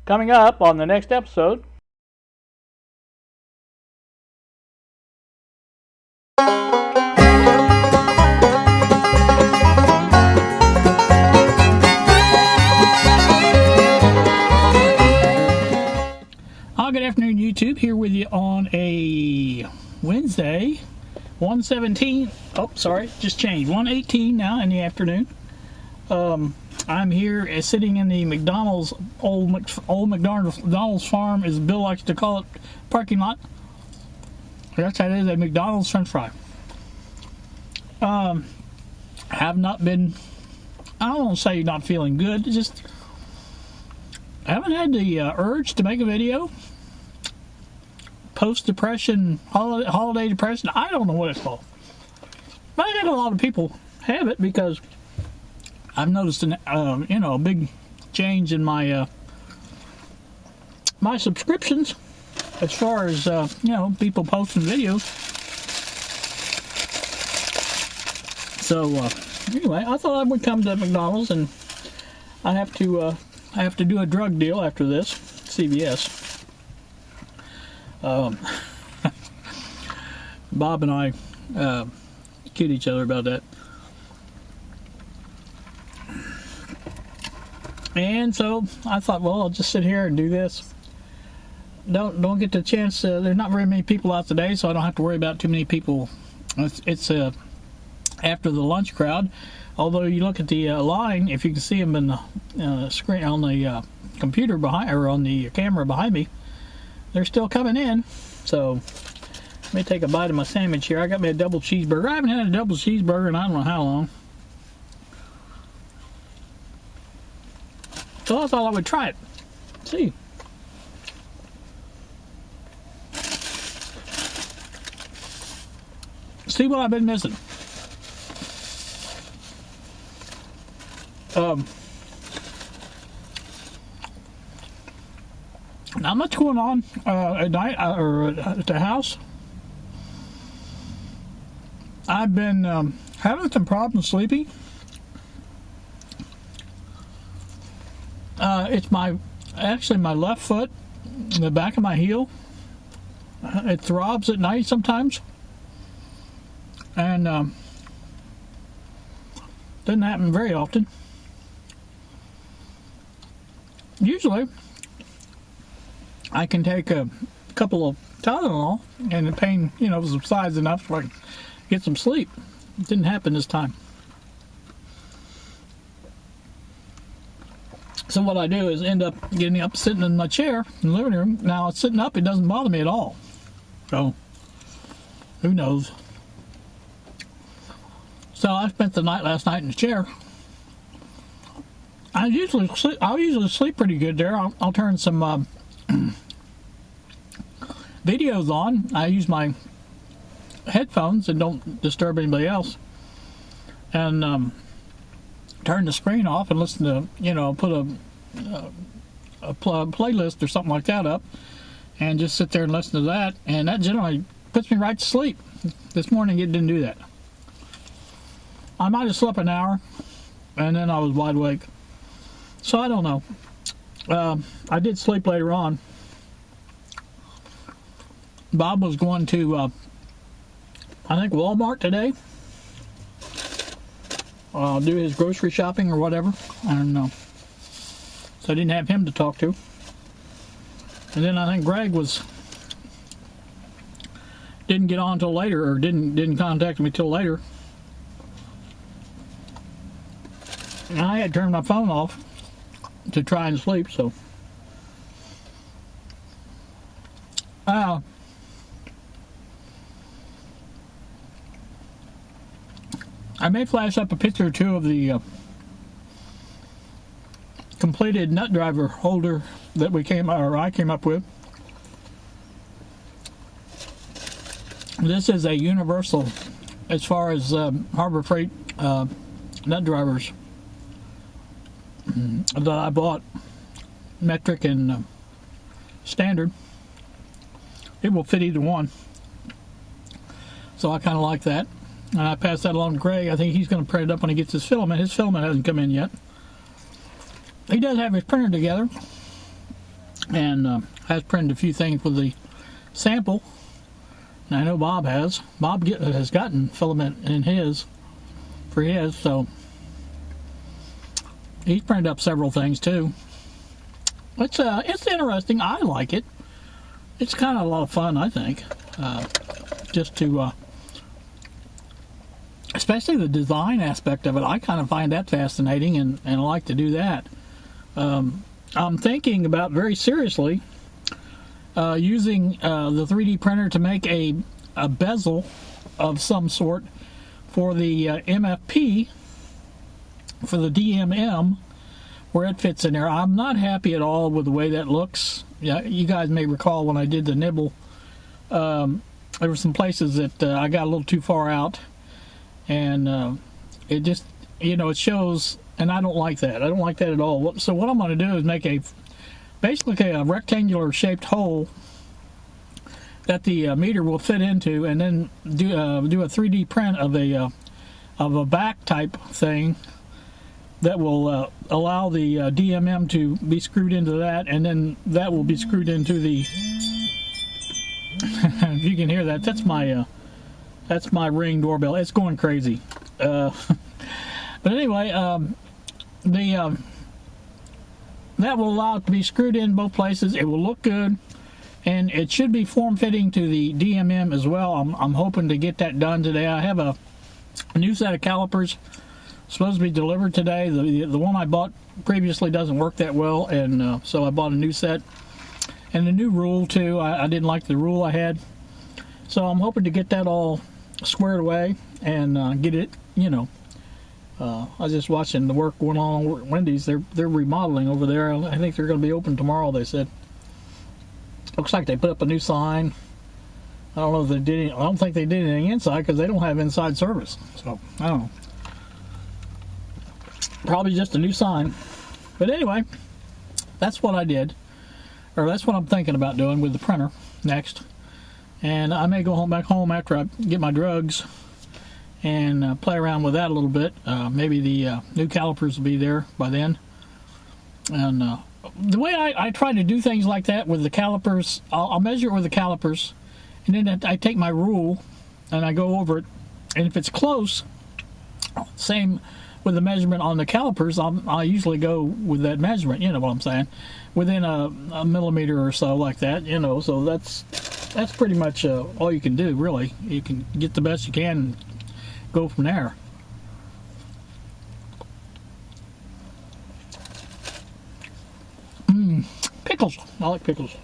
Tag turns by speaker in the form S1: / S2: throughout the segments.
S1: Coming up on the next episode. Good afternoon, YouTube. Here with you on a Wednesday, 1:17. Oh, sorry, just changed. 1:18 now in the afternoon. I'm here sitting in the McDonald's old McDonald's farm, as Bill likes to call it, parking lot. That's how it is, a McDonald's French fry. Have not been. I don't want to say not feeling good. Just haven't had the urge to make a video. Post-depression, holiday depression, I don't know what it's called. But I think a lot of people have it because I've noticed a big change in my my subscriptions as far as people posting videos. So anyway, I thought I would come to McDonald's, and I have to do a drug deal after this, CVS. Bob and I kid each other about that. And so I thought, well, I'll just sit here and do this. Don't get the chance. There's not very many people out today, so I don't have to worry about too many people. It's after the lunch crowd. Although you look at the line, if you can see them in the screen on the computer behind, or on the camera behind me, they're still coming in. So let me take a bite of my sandwich here. I got me a double cheeseburger. I haven't had a double cheeseburger in I don't know how long. So I thought I would try it. See. See what I've been missing. Not much going on at night or at the house. I've been having some problems sleeping. It's actually my left foot, the back of my heel. It throbs at night sometimes, and doesn't happen very often. Usually I can take a couple of Tylenol and the pain, subsides enough so I can get some sleep. It didn't happen this time. So what I do is end up getting up, sitting in my chair in the living room. Now, sitting up, it doesn't bother me at all. So, who knows? So I spent the night last night in the chair. I'll usually sleep pretty good there. I'll turn some videos on. I use my headphones and don't disturb anybody else, and turn the screen off and listen to put a playlist or something like that up, and just sit there and listen to that, and that generally puts me right to sleep. This morning it didn't do that. I might have slept an hour and then I was wide awake, so I don't know. I did sleep later on. Bob was going to, I think, Walmart today. Do his grocery shopping or whatever. I don't know. So I didn't have him to talk to. And then I think Greg didn't get on till later, or didn't contact me till later. And I had turned my phone off to try and sleep, so. I may flash up a picture or two of the completed nut driver holder that I came up with. This is a universal as far as Harbor Freight nut drivers that I bought, metric and standard. It will fit either one, so I kind of like that. And I passed that along to Greg. I think he's going to print it up when he gets his filament. His filament hasn't come in yet. He does have his printer together. and has printed a few things with the sample. And I know Bob has. Bob has gotten filament in his for his, so he's printed up several things too. It's interesting. I like it. It's kind of a lot of fun, I think. Just to, especially the design aspect of it, I kind of find that fascinating, and I like to do that. I'm thinking about very seriously using the 3D printer to make a bezel of some sort for the MFP, for the DMM, where it fits in there. I'm not happy at all with the way that looks. Yeah, you guys may recall when I did the nibble, there were some places that I got a little too far out, and it just, it shows, and I don't like that. I don't like that at all. So what I'm going to do is make basically a rectangular shaped hole that the meter will fit into, and then do a 3D print of a back type thing that will allow the DMM to be screwed into that, and then that will be screwed into the if you can hear that, that's my Ring doorbell. It's going crazy. But anyway, that will allow it to be screwed in both places. It will look good, and it should be form-fitting to the DMM as well. I'm hoping to get that done today. I have a new set of calipers supposed to be delivered today. The one I bought previously doesn't work that well, and so I bought a new set. And the new rule too, I didn't like the rule I had. So I'm hoping to get that all squared away and get it, I was just watching the work going on at Wendy's. They're remodeling over there. I think they're going to be open tomorrow, they said. Looks like they put up a new sign. I don't know if they did any, I don't think they did anything inside because they don't have inside service. So, I don't know. Probably just a new sign. But anyway, that's what I did. Or that's what I'm thinking about doing with the printer next. And I may go back home after I get my drugs and play around with that a little bit. Maybe the new calipers will be there by then. And the way I try to do things like that with the calipers, I'll measure it with the calipers, and then I take my rule and I go over it. And if it's close, same with the measurement on the calipers, I usually go with that measurement, you know what I'm saying, within a millimeter or so, like that, so that's pretty much all you can do, really. You can get the best you can and go from there. Pickles. I like pickles.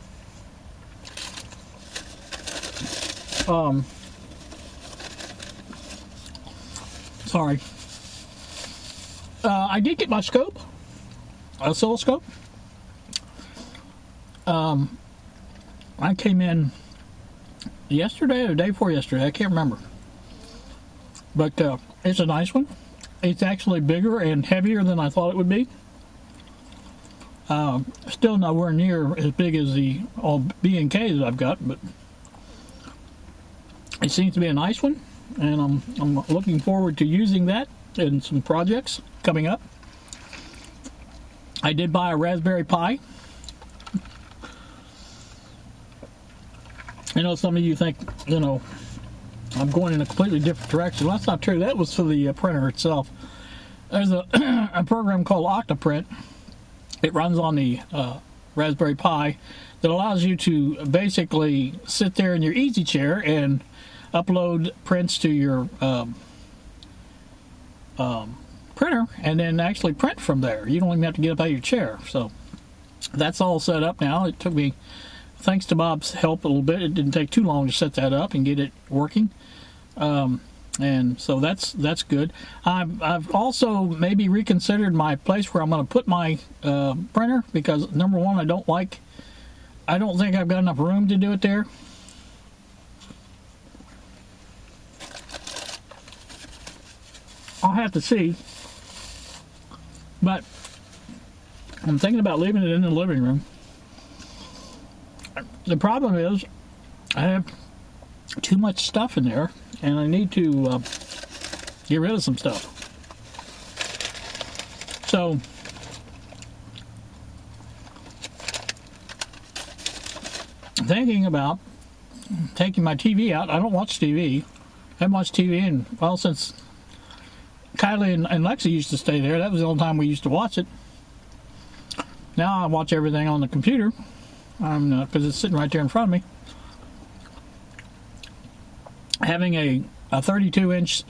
S1: Sorry. I did get my scope, oscilloscope. I came in yesterday or the day before yesterday, I can't remember. But it's a nice one. It's actually bigger and heavier than I thought it would be. Still nowhere near as big as the all B&Ks that I've got, but it seems to be a nice one, and I'm looking forward to using that in some projects coming up. I did buy a Raspberry Pi. I know some of you think, I'm going in a completely different direction. Well, that's not true. That was for the printer itself. There's a program called Octoprint. It runs on the Raspberry Pi that allows you to basically sit there in your easy chair and upload prints to your printer and then actually print from there. You don't even have to get up out of your chair. So that's all set up now. It took me, thanks to Bob's help a little bit, it didn't take too long to set that up and get it working. And so that's good. I've also maybe reconsidered my place where I'm going to put my printer, because number one, I don't think I've got enough room to do it there. I'll have to see, but I'm thinking about leaving it in the living room. The problem is I have too much stuff in there, and I need to get rid of some stuff. So thinking about taking my TV out. I don't watch TV. I haven't watched TV in, well, since Kylie and Lexi used to stay there. That was the only time we used to watch it. Now I watch everything on the computer because it's sitting right there in front of me. Having a 32-inch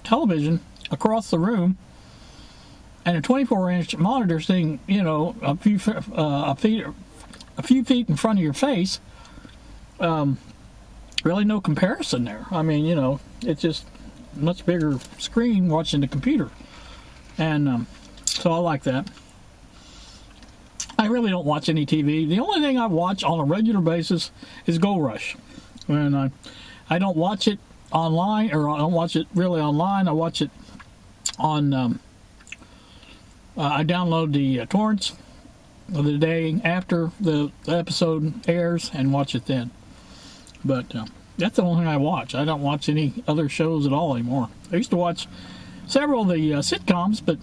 S1: television across the room and a 24-inch monitor sitting, you know, a few feet in front of your face, really no comparison there. I mean, you know, it's just a much bigger screen watching the computer. And so I like that. I really don't watch any TV. The only thing I watch on a regular basis is Gold Rush. And I don't watch it online, or I don't watch it really online. I watch it on, I download the torrents the day after the episode airs and watch it then. But that's the only thing I watch. I don't watch any other shows at all anymore. I used to watch several of the sitcoms, but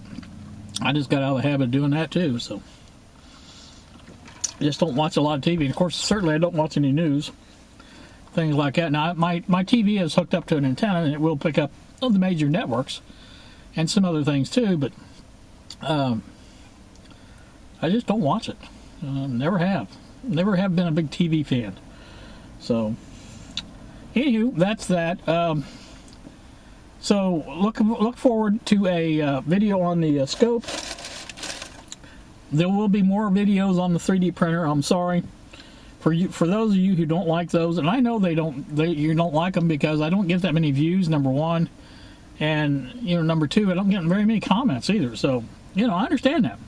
S1: I just got out of the habit of doing that too. So I just don't watch a lot of TV. And of course, certainly I don't watch any news, things like that. Now, my TV is hooked up to an antenna, and it will pick up the major networks and some other things too, but I just don't watch it. Never have. Never have been a big TV fan. So, anywho, that's that. So look forward to a video on the scope. There will be more videos on the 3D printer. I'm sorry for those of you who don't like those, and I know you don't like them because I don't get that many views. Number one, and you know, number two, I don't get very many comments either. So you know, I understand that,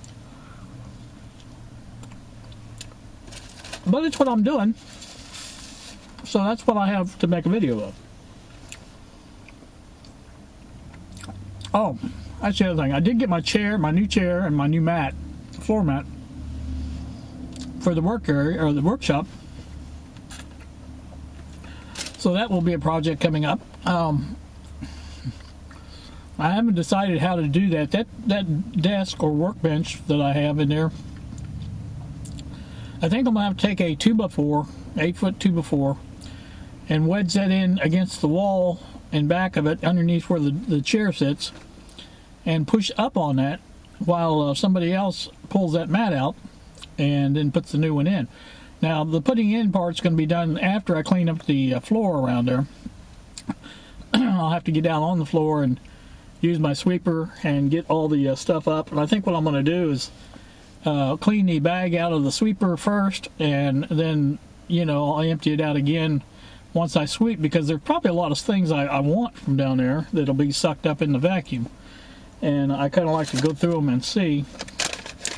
S1: but it's what I'm doing. So that's what I have to make a video of. Oh, that's the other thing. I did get my chair, my new chair, and my new mat, floor mat, for the work area, or the workshop. So that will be a project coming up. I haven't decided how to do that. That desk or workbench that I have in there, I think I'm going to have to take a 2x4, 8-foot 2x4, and wedge that in against the wall and back of it underneath where the chair sits, and push up on that while somebody else pulls that mat out and then puts the new one in. Now the putting in part's going to be done after I clean up the floor around there. I'll have to get down on the floor and use my sweeper and get all the stuff up, and I think what I'm going to do is clean the bag out of the sweeper first, and then, you know, I'll empty it out again once I sweep, because there's probably a lot of things I want from down there that'll be sucked up in the vacuum, and I kind of like to go through them and see,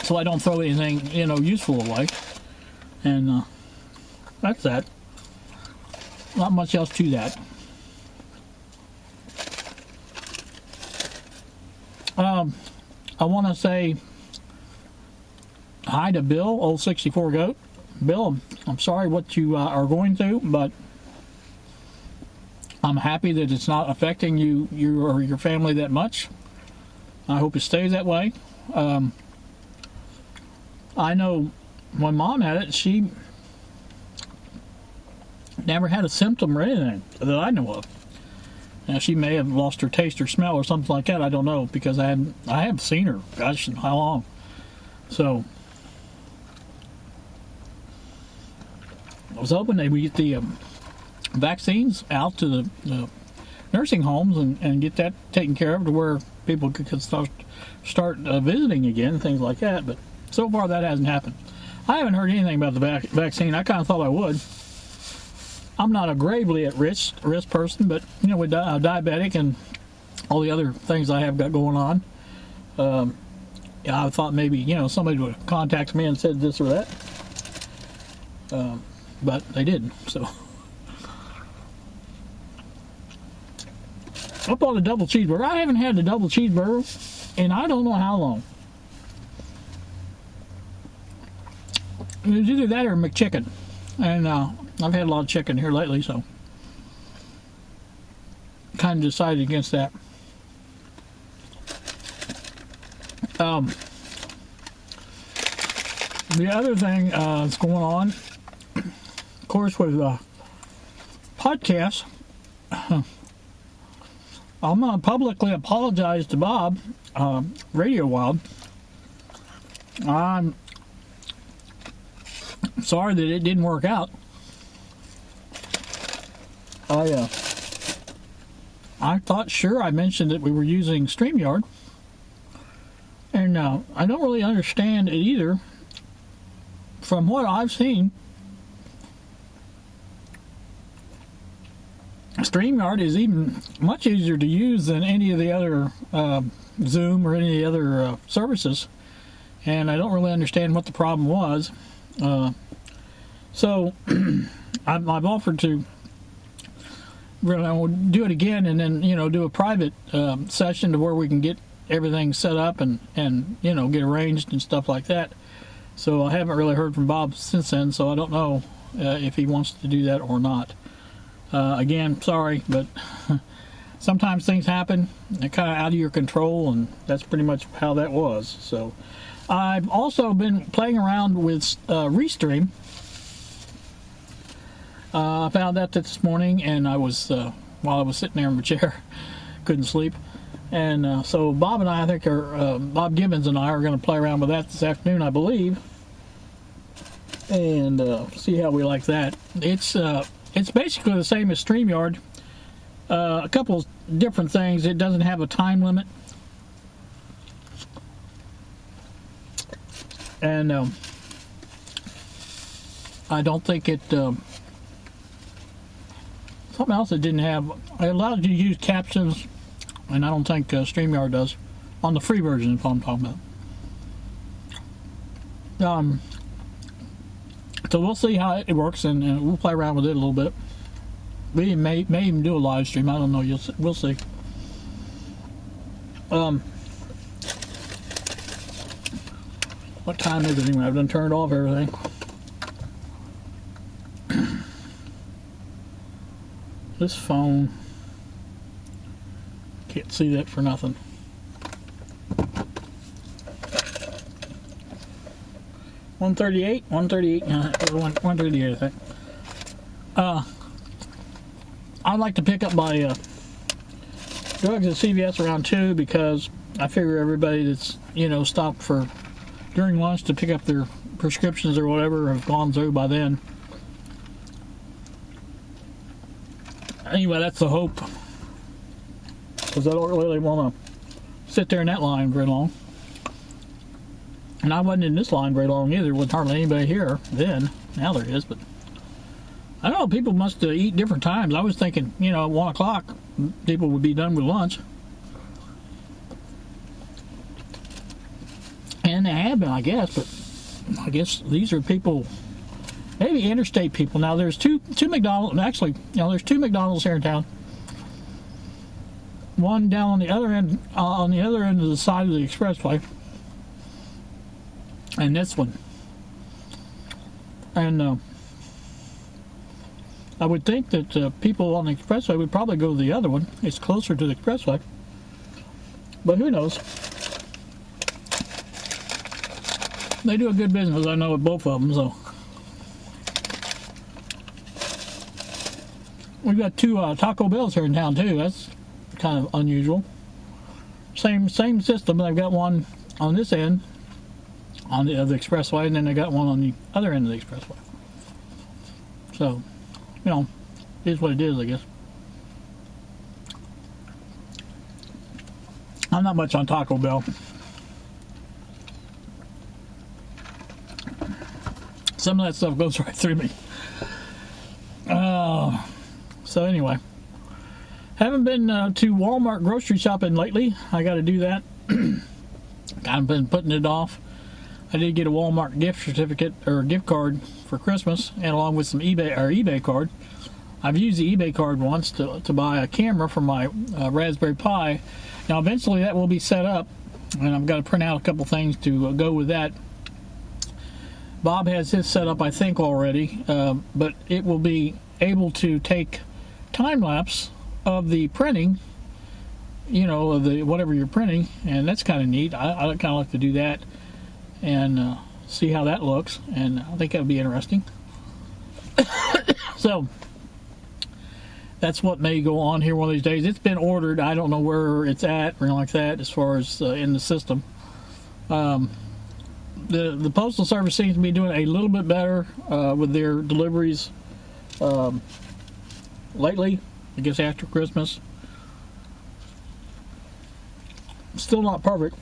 S1: so I don't throw anything, you know, useful away. And that's that. Not much else to that. I want to say hi to Bill, old 64 goat. Bill, I'm sorry what you are going through, but I'm happy that it's not affecting you or your family that much. I hope it stays that way. I know when Mom had it, she never had a symptom or anything that I know of. Now, she may have lost her taste or smell or something like that. I don't know, because I haven't seen her. Gosh, how long? So I was hoping that we get the vaccines out to the nursing homes and get that taken care of to where people could start visiting again, things like that. But so far that hasn't happened. I haven't heard anything about the vaccine. I kind of thought I would. I'm not a gravely at risk person, but you know, with diabetic and all the other things I have got going on, I thought maybe, you know, somebody would contact me and said this or that, but they didn't. So up on the double cheeseburger. I haven't had the double cheeseburger in I don't know how long. It was either that or McChicken, and I've had a lot of chicken here lately, so kind of decided against that. The other thing that's going on of course, with podcasts, I'm going to publicly apologize to Bob, Radio Wild. I'm sorry that it didn't work out. I thought, sure, I mentioned that we were using StreamYard, and I don't really understand it either. From what I've seen, StreamYard is even much easier to use than any of the other Zoom or any of the other services, and I don't really understand what the problem was. So I've offered to do it again, and then do a private session to where we can get everything set up and get arranged and stuff like that. So I haven't really heard from Bob since then, so I don't know if he wants to do that or not. Again, sorry, but sometimes things happen. They're kind of out of your control, and that's pretty much how that was. So I've also been playing around with Restream. I found that this morning, and I was while I was sitting there in my chair, couldn't sleep, and so Bob and I think Bob Gibbons and I are going to play around with that this afternoon, I believe, and see how we like that. It's basically the same as StreamYard. A couple of different things. It doesn't have a time limit, and I don't think it. Something else it didn't have. It allowed you to use captions, and I don't think StreamYard does on the free version. If I'm talking about. So we'll see how it works, and we'll play around with it a little bit. We may even do a live stream. I don't know. We'll see. What time is it anyway? I've done turned off everything. This phone, can't see that for nothing. $138, 138, I think. I'd like to pick up my drugs at CVS around 2 because I figure everybody that's stopped for during lunch to pick up their prescriptions or whatever have gone through by then. Anyway, that's the hope, because I don't really want to sit there in that line very long. And I wasn't in this line very long either. There wasn't hardly anybody here then. Now there is, but I don't know. People must eat different times. I was thinking, at 1 o'clock, people would be done with lunch. And they have been, I guess, but I guess these are people... Maybe interstate people. Now there's two McDonald's. Actually, there's 2 McDonald's here in town. One down on the other end of the side of the expressway, and this one. And I would think that people on the expressway would probably go to the other one. It's closer to the expressway, but who knows? They do a good business, I know, with both of them. So. We've got 2 Taco Bells here in town too. That's kind of unusual. Same system. They've got one on this end, on the expressway, and then they got one on the other end of the expressway. So, it is what it is, I guess. I'm not much on Taco Bell. Some of that stuff goes right through me. So anyway, haven't been to Walmart grocery shopping lately. I got to do that. I've been putting it off. I did get a Walmart gift certificate or gift card for Christmas, and along with some eBay card. I've used the eBay card once to buy a camera for my Raspberry Pi. Now eventually that will be set up, and I've got to print out a couple things to go with that. Bob has his set up, I think, already, but it will be able to take time-lapse of the printing, of the whatever you're printing, and that's kind of neat. I kind of like to do that and see how that looks, and I think that would be interesting. So that's what may go on here one of these days. It's been ordered. I don't know where it's at or anything like that as far as in the system. The Postal Service seems to be doing a little bit better with their deliveries lately, I guess after Christmas. Still not perfect.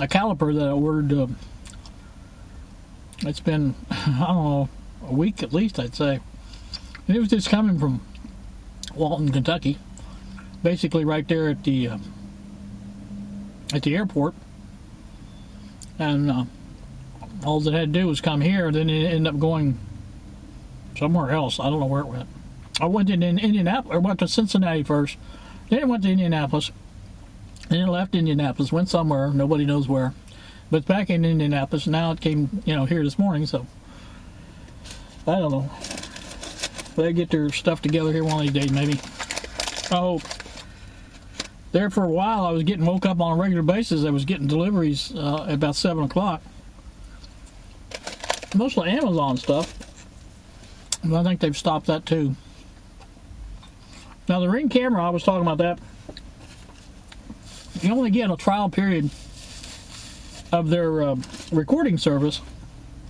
S1: A caliper that I ordered, it's been, I don't know, a week at least, I'd say. And it was just coming from Walton, Kentucky, basically right there at the airport. And all it had to do was come here, then it ended up going somewhere else. I don't know where it went. I went to Indianapolis, or went to Cincinnati first, then it went to Indianapolis, then it left Indianapolis, went somewhere, nobody knows where, but it's back in Indianapolis. Now it came, here this morning, so I don't know. They get their stuff together here one of these days, maybe. Oh, there for a while, I was getting woke up on a regular basis. I was getting deliveries at about 7 o'clock. Mostly Amazon stuff. But I think they've stopped that too. Now the Ring camera, I was talking about that. You only get a trial period of their recording service,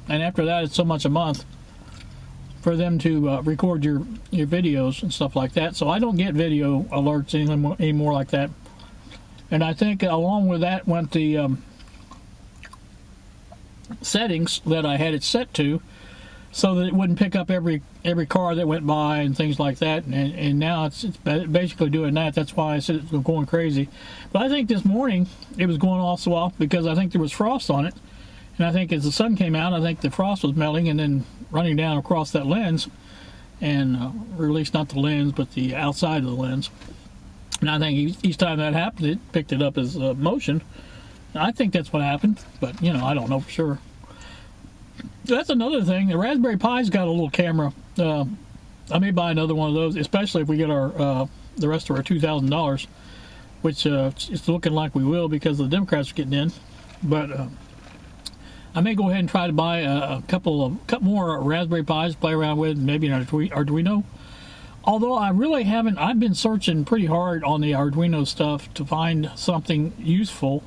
S1: and after that it's so much a month for them to record your videos and stuff like that. So I don't get video alerts anymore like that. And I think along with that went the settings that I had it set to, so that it wouldn't pick up every car that went by and things like that. And now it's basically doing that. That's why I said it's going crazy. But I think this morning it was going also off because I think there was frost on it. And I think as the sun came out, I think the frost was melting and then running down across that lens, and or at least not the lens, but the outside of the lens. And I think each time that happened, it picked it up as motion. I think that's what happened, but I don't know for sure. That's another thing. The Raspberry Pi's got a little camera. I may buy another one of those, especially if we get our the rest of our $2,000, which it's looking like we will because the Democrats are getting in. But I may go ahead and try to buy a couple more Raspberry Pis to play around with, maybe an Arduino. Although I really haven't, I've been searching pretty hard on the Arduino stuff to find something useful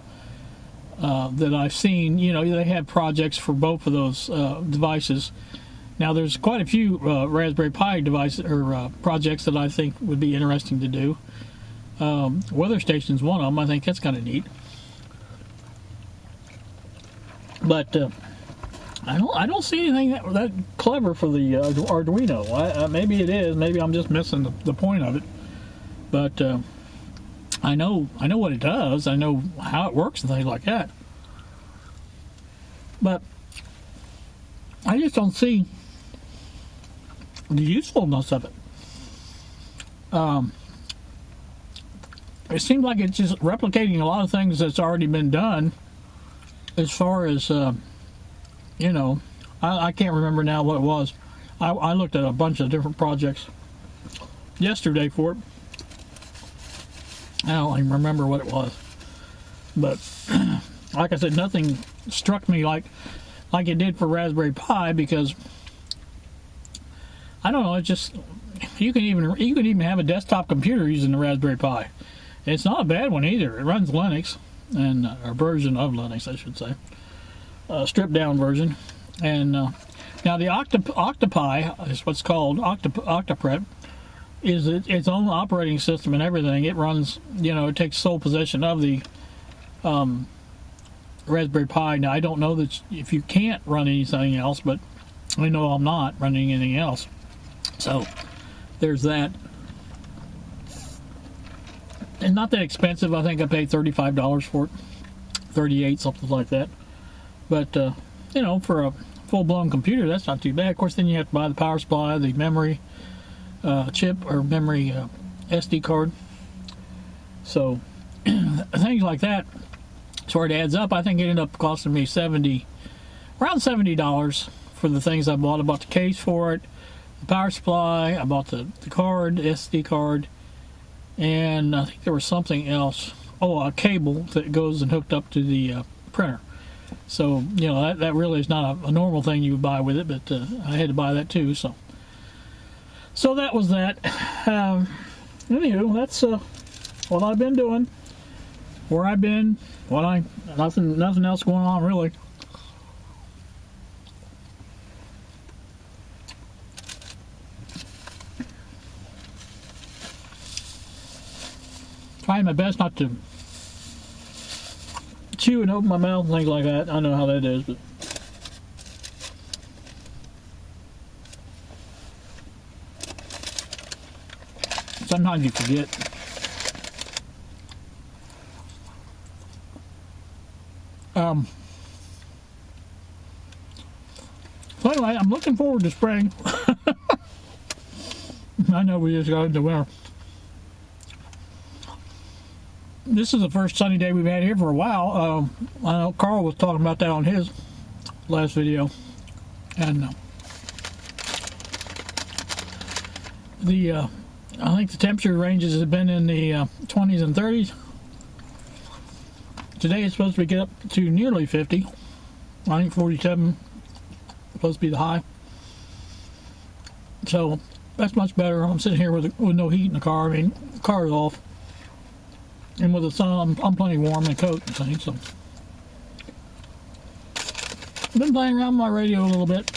S1: that I've seen. They have projects for both of those devices. Now there's quite a few Raspberry Pi devices or projects that I think would be interesting to do. Weather station's one of them. I think that's kind of neat. But I don't see anything that clever for the Arduino. Maybe it is. Maybe I'm just missing the point of it. But I know what it does. I know how it works and things like that. But I just don't see the usefulness of it. It seems like it's just replicating a lot of things that's already been done. As far as I can't remember now what it was. I looked at a bunch of different projects yesterday for it. I don't even remember what it was, but like I said, nothing struck me like it did for Raspberry Pi, because I don't know. It's just you can even have a desktop computer using the Raspberry Pi. It's not a bad one either. It runs Linux, and a version of Linux, I should say, stripped down version. And now the Octopi is what's called Octopret. Is its own operating system and everything. It runs, it takes sole possession of the Raspberry Pi. Now, I don't know that if you can't run anything else, but I know I'm not running anything else. So, there's that. And not that expensive. I think I paid $35 for it. $38, something like that. But, for a full-blown computer, that's not too bad. Of course, then you have to buy the power supply, the memory chip or memory SD card. So things like that sort of adds up. I think it ended up costing me around $70 for the things I bought. I bought the case for it, the power supply, I bought the card, SD card, and I think there was something else. Oh, a cable that goes and hooked up to the printer. So, you know, that really is not a normal thing you would buy with it, but I had to buy that too. So that was that. Anywho, that's what I've been doing, where I've been, nothing else going on really. Trying my best not to chew and open my mouth and things like that. I know how that is, but sometimes you forget. So anyway, I'm looking forward to spring. I know we just got into winter. This is the first sunny day we've had here for a while. I know Carl was talking about that on his last video, and I think the temperature ranges have been in the 20s and 30s. Today it's supposed to get up to nearly 50. I think 47 supposed to be the high. So that's much better. I'm sitting here with no heat in the car. I mean, the car is off. And with the sun, I'm plenty warm in a coat and things. So I've been playing around with my radio a little bit.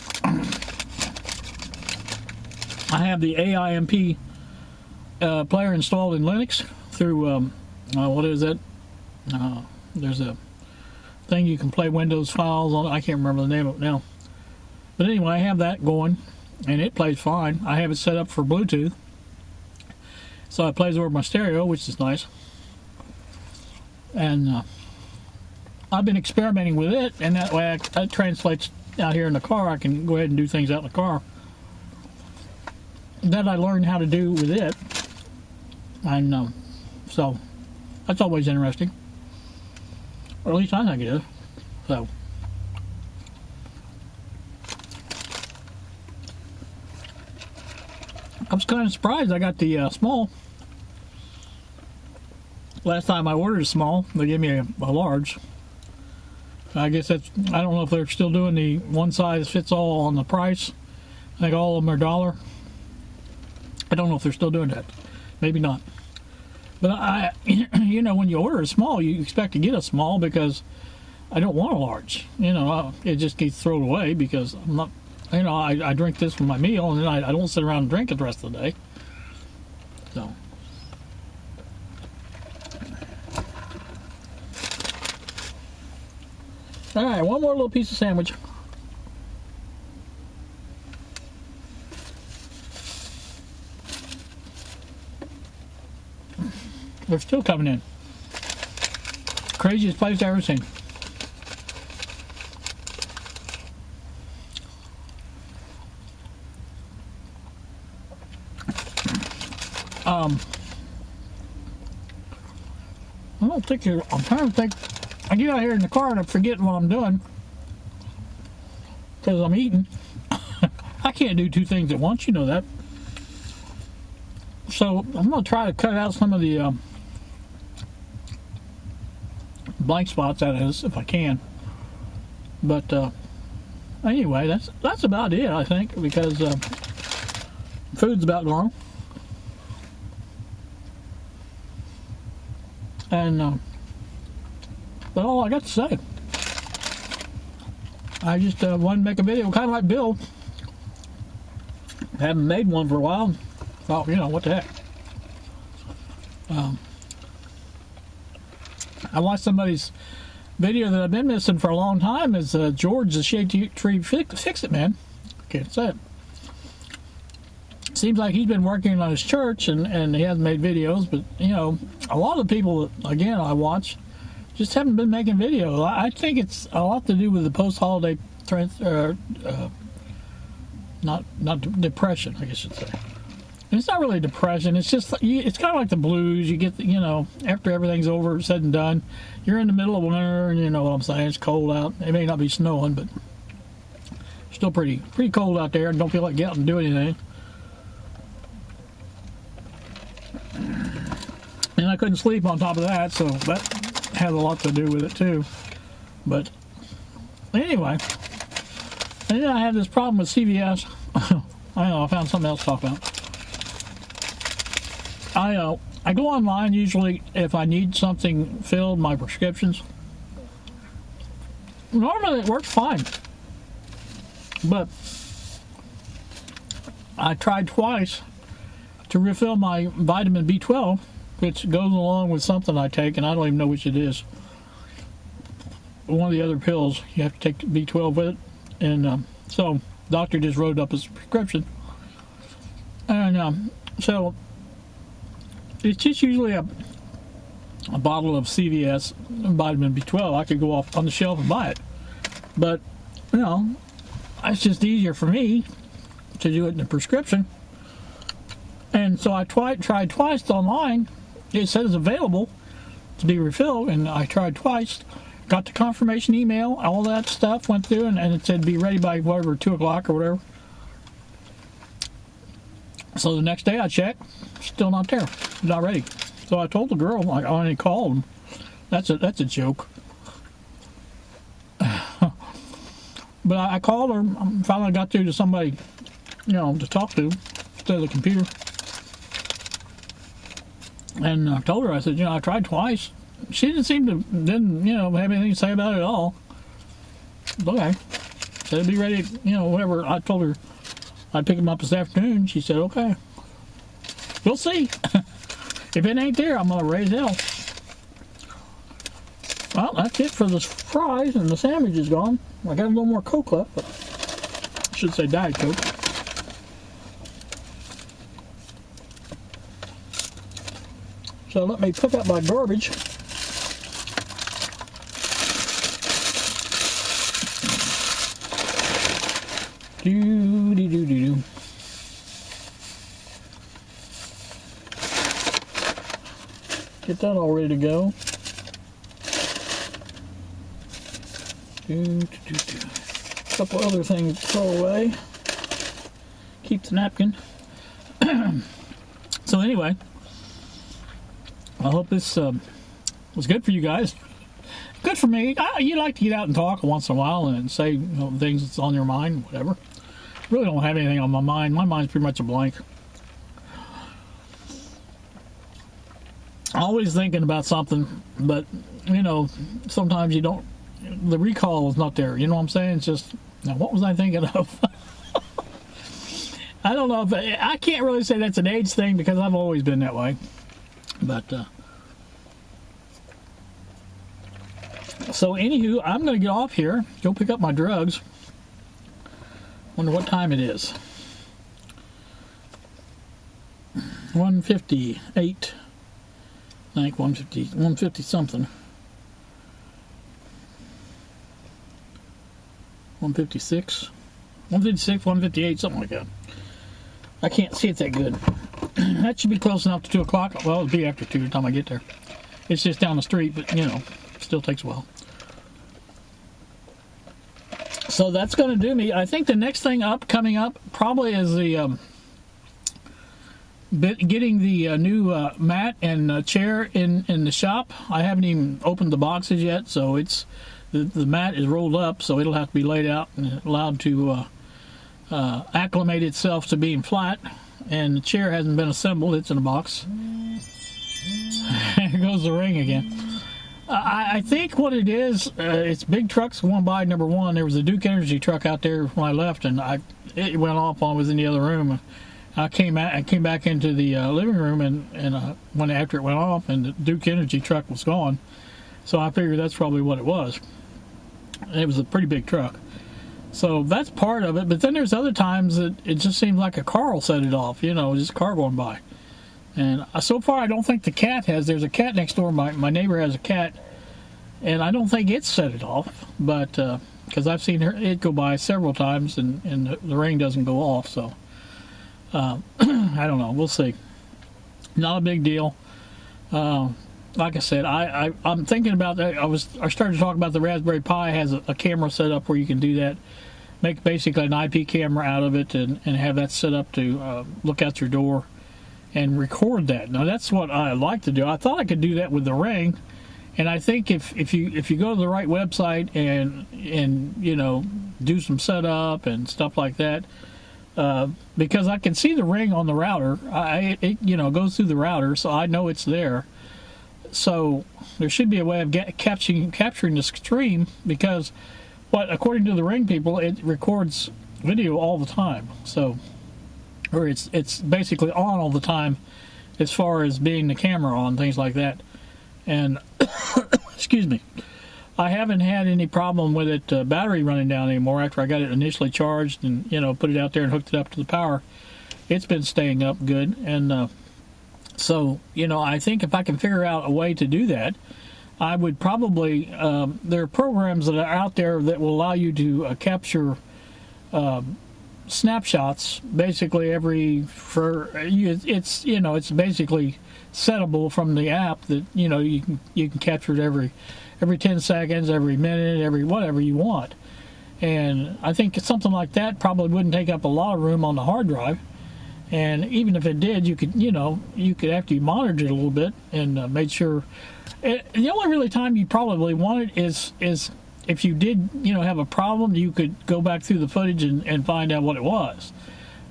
S1: I have the AIMP player installed in Linux through what is it? There's a thing you can play Windows files on. I can't remember the name of it now. But anyway, I have that going, and it plays fine. I have it set up for Bluetooth, so it plays over my stereo, which is nice. And I've been experimenting with it, and that way it translates out here in the car. I can go ahead and do things out in the car that I learned how to do with it. And so that's always interesting, or at least I think it is. So I was kind of surprised I got the small. Last time I ordered a small, they gave me a large. I guess that's, I don't know if they're still doing the one size fits all on the price. I think all of them are $1. I don't know if they're still doing that. Maybe not. But you know, when you order a small, you expect to get a small because I don't want a large. You know, it just gets thrown away because I'm not, you know, I drink this for my meal, and then I don't sit around and drink it the rest of the day. So. All right, one more little piece of sandwich. They're still coming in. Craziest place I've ever seen. I don't think you're, I'm trying to think. I get out here in the car and I'm forgetting what I'm doing because I'm eating. I can't do two things at once, you know that. So I'm going to try to cut out some of the blank spots out of this if I can. But anyway, that's about it, I think, because food's about gone. And that's all I got to say. I just wanted to make a video, kind of like Bill. Haven't made one for a while. Thought, you know, what the heck. I watched somebody's video that I've been missing for a long time. Is George the Shade Tree Fix-It Man. Can't say it. Seems like he's been working on his church and he hasn't made videos, but you know, a lot of the people that, again, I watch just haven't been making videos. I think it's a lot to do with the post-holiday not depression, I guess you'd say. And it's not really depression. It's just, it's kind of like the blues. You get, you know, after everything's over, said and done, you're in the middle of winter, and you know what I'm saying. It's cold out. It may not be snowing, but still pretty cold out there, and don't feel like getting out and do anything. And I couldn't sleep on top of that, so that had a lot to do with it too. But anyway, and then I had this problem with CVS. I don't know, I found something else to talk about. I go online usually if I need something filled, my prescriptions. Normally it works fine, but I tried twice to refill my vitamin B12, which goes along with something I take, and I don't even know which it is. One of the other pills, you have to take B12 with it, and so doctor just wrote up his prescription, and so it's just usually a bottle of CVS vitamin B12. I could go off on the shelf and buy it, but you know, it's just easier for me to do it in a prescription. And so I tried twice online. It says available to be refilled, and I tried twice. Got the confirmation email, all that stuff went through, and it said be ready by whatever, 2 o'clock or whatever. So the next day I checked, still not there, not ready. So I told the girl, like, I only called them. That's a joke. But I called her, finally got through to somebody, you know, to talk to instead of the computer. And I told her, I said, you know, I tried twice. She didn't you know, have anything to say about it at all. Okay. Said it'd be ready, you know, whatever. I told her I'd pick them up this afternoon. She said, okay. We'll see. If it ain't there, I'm gonna raise hell. Well, that's it for the fries, and the sandwich is gone. I got a little more Coke left, but I should say Diet Coke. So let me pick up my garbage. Do. Get that all ready to go. A couple other things to throw away. Keep the napkin. So anyway, I hope this was good for you guys. Good for me. You like to get out and talk once in a while and say, you know, things that's on your mind, whatever. Really don't have anything on my mind. My mind's pretty much a blank. Always thinking about something, but you know, sometimes you don't. The recall is not there. You know what I'm saying? It's just, now what was I thinking of? I don't know if I can't really say that's an age thing because I've always been that way. But so anywho, I'm gonna get off here. Go pick up my drugs. Wonder what time it is. 1:58. I think 150 something. 156, 158, something like that. I can't see it that good. That should be close enough to 2 o'clock. Well, it'll be after 2 by the time I get there. It's just down the street, but you know, still takes a while. So that's going to do me. I think the next thing coming up probably is the getting the new mat and chair in the shop. I haven't even opened the boxes yet, so it's the mat is rolled up, so it'll have to be laid out and allowed to acclimate itself to being flat. And the chair hasn't been assembled; it's in a box. Here goes the ring again. I think what it is, it's big trucks going by. Number one, there was a Duke Energy truck out there when I left, and it went off while I was in the other room. I came back into the living room, and when after it went off, and the Duke Energy truck was gone, so I figured that's probably what it was. It was a pretty big truck, so that's part of it. But then there's other times that it just seems like a car will set it off. You know, just a car going by. And so far, I don't think the cat has. There's a cat next door. My neighbor has a cat, and I don't think it's set it off. But because I've seen it go by several times, and the ring doesn't go off. So I don't know. We'll see. Not a big deal. Like I said, I'm thinking about that. I started to talk about the Raspberry Pi has a camera set up where you can do that. Make basically an IP camera out of it, and have that set up to look out your door and record that. Now that's what I like to do. I thought I could do that with the ring And I think if you go to the right website and you know, do some setup and stuff like that, because I can see the ring on the router, it you know, goes through the router, so I know it's there. So there should be a way of capturing the stream, because according to the Ring people, it records video all the time. So, or it's basically on all the time, as far as being the camera on, things like that. And excuse me, I haven't had any problem with it battery running down anymore after I got it initially charged and, you know, put it out there and hooked it up to the power. It's been staying up good. And so, you know, I think if I can figure out a way to do that, I would probably, there are programs that are out there that will allow you to capture snapshots basically it's, you know, it's basically settable from the app that, you know, you can capture it every 10 seconds, every minute, every whatever you want. And I think something like that probably wouldn't take up a lot of room on the hard drive. And even if it did, you could, you know, after you monitored it a little bit and made sure. The only really time you probably want it is if you did, you know, have a problem, you could go back through the footage and find out what it was.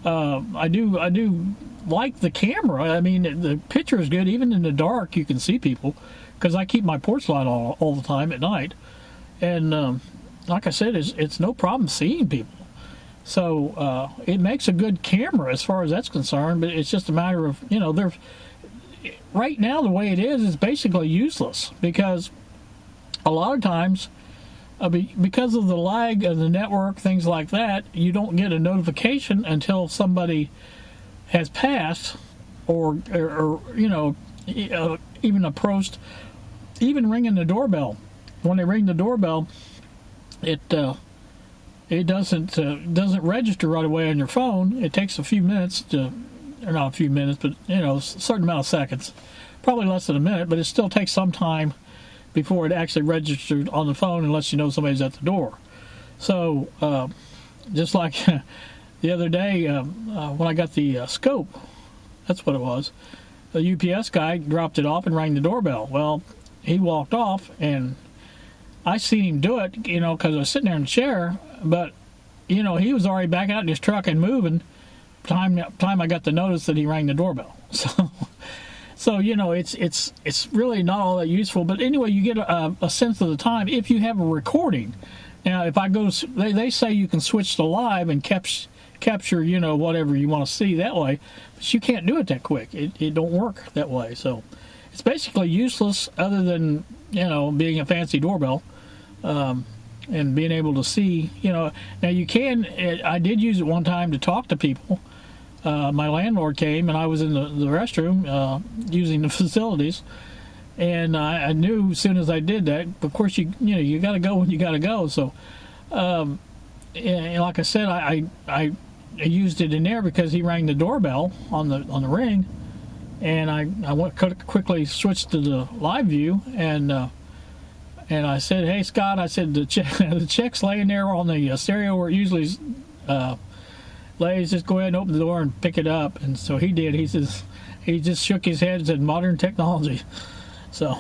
S1: I do like the camera. I mean, the picture is good. Even in the dark, you can see people, because I keep my porch light on all the time at night. And like I said, it's no problem seeing people. So it makes a good camera as far as that's concerned, but it's just a matter of, you know, right now the way it is basically useless, because a lot of times, because of the lag of the network, things like that, you don't get a notification until somebody has passed or you know, even approached, even ringing the doorbell. When they ring the doorbell, it doesn't register right away on your phone. It takes a few minutes or not a few minutes, but, you know, a certain amount of seconds, probably less than a minute, but it still takes some time before it actually registered on the phone, unless you know somebody's at the door. So just like the other day when I got the scope, that's what it was, the UPS guy dropped it off and rang the doorbell. Well, he walked off, and I seen him do it, you know, because I was sitting there in the chair, but, you know, he was already back out in his truck and moving time I got the notice that he rang the doorbell. So you know, it's really not all that useful. But anyway, you get a sense of the time if you have a recording. Now, if I go, they say you can switch to live and capture, you know, whatever you want to see that way, but you can't do it that quick. It don't work that way. So it's basically useless, other than, you know, being a fancy doorbell. And being able to see, you know, now you can, I did use it one time to talk to people. My landlord came, and I was in the restroom using the facilities, and I knew as soon as I did that, of course, you know, you got to go when you got to go. So, and like I said, I used it in there because he rang the doorbell on the Ring, and I went quickly switched to the live view, and I said, "Hey, Scott," I said, the check's laying there on the stereo where it usually lays. Just go ahead and open the door and pick it up. And so he did. He says, he just shook his head and said, "Modern technology." So,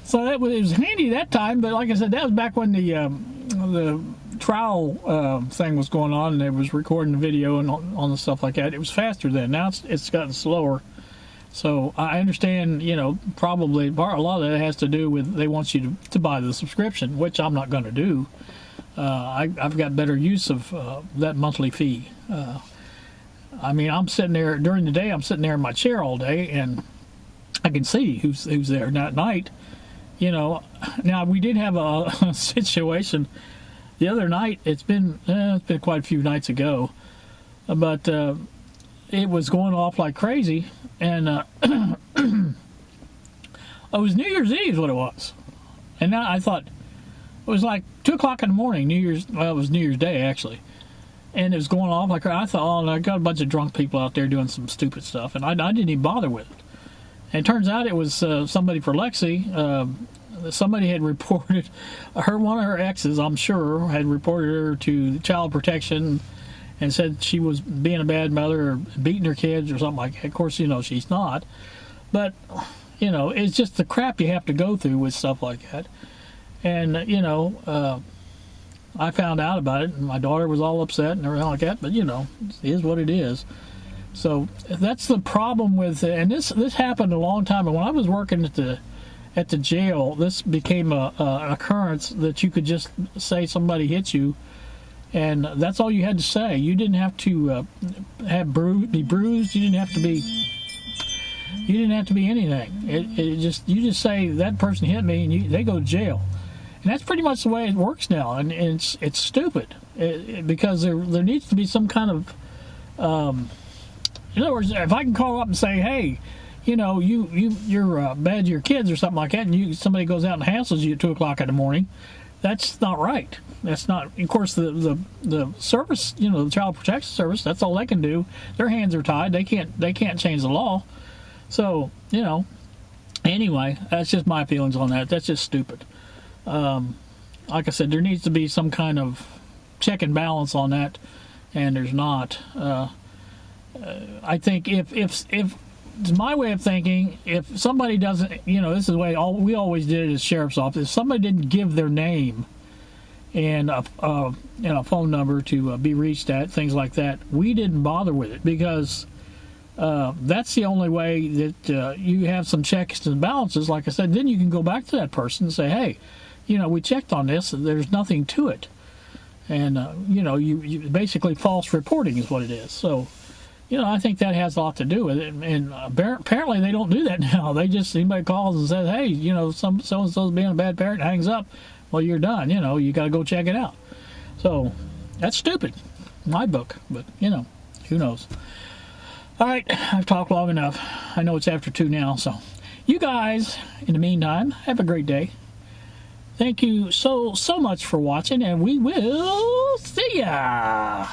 S1: so it was handy that time. But like I said, that was back when the trial thing was going on, and it was recording the video and on the stuff like that. It was faster then. Now it's gotten slower. So I understand, you know, probably a lot of that has to do with they want you to buy the subscription, which I'm not going to do. I've got better use of that monthly fee. I mean, I'm sitting there during the day. I'm sitting there in my chair all day, and I can see who's there. Now at night, you know. Now we did have a situation the other night. It's been quite a few nights ago, but it was going off like crazy. And it was New Year's Eve, is what it was. And now I thought, it was like 2 o'clock in the morning, it was New Year's Day, actually. And it was going off like, I thought, I got a bunch of drunk people out there doing some stupid stuff, and I didn't even bother with it. And it turns out it was somebody for Lexi. Somebody had reported one of her exes, I'm sure, had reported her to Child Protection and said she was being a bad mother or beating her kids or something like that. Of course, you know, she's not. But, you know, it's just the crap you have to go through with stuff like that. And, you know, I found out about it, and my daughter was all upset and everything like that, but, you know, it is what it is. So that's the problem with it. And this happened a long time ago. When I was working at the jail, this became an occurrence that you could just say somebody hit you, and that's all you had to say. You didn't have to be bruised. You didn't have to be anything. You just say that person hit me, and they go to jail. And that's pretty much the way it works now, and it's stupid because there needs to be some kind of in other words, if I can call up and say, hey, you know, you're bad to your kids or something like that, and somebody goes out and hassles you at 2 o'clock in the morning, that's not right. That's not. Of course, the service, you know, the Child Protection Service, that's all they can do. Their hands are tied. They can't change the law. So, you know, anyway, that's just my feelings on that. That's just stupid. Like I said, there needs to be some kind of check and balance on that, and there's not. I think if it's my way of thinking, if somebody doesn't, you know, this is the way we always did it as sheriff's office. If somebody didn't give their name and a phone number to be reached at, things like that, we didn't bother with it, because that's the only way that you have some checks and balances. Like I said, then you can go back to that person and say, hey, you know, we checked on this, there's nothing to it. And, you know, you basically false reporting is what it is. So, you know, I think that has a lot to do with it. And apparently they don't do that now. They just, anybody calls and says, hey, you know, so-and-so's being a bad parent, hangs up. Well, you're done. You know, you got to go check it out. So that's stupid, in my book. But, you know, who knows. All right, I've talked long enough. I know it's after 2 now. So you guys, in the meantime, have a great day. Thank you so much for watching, and we will see ya.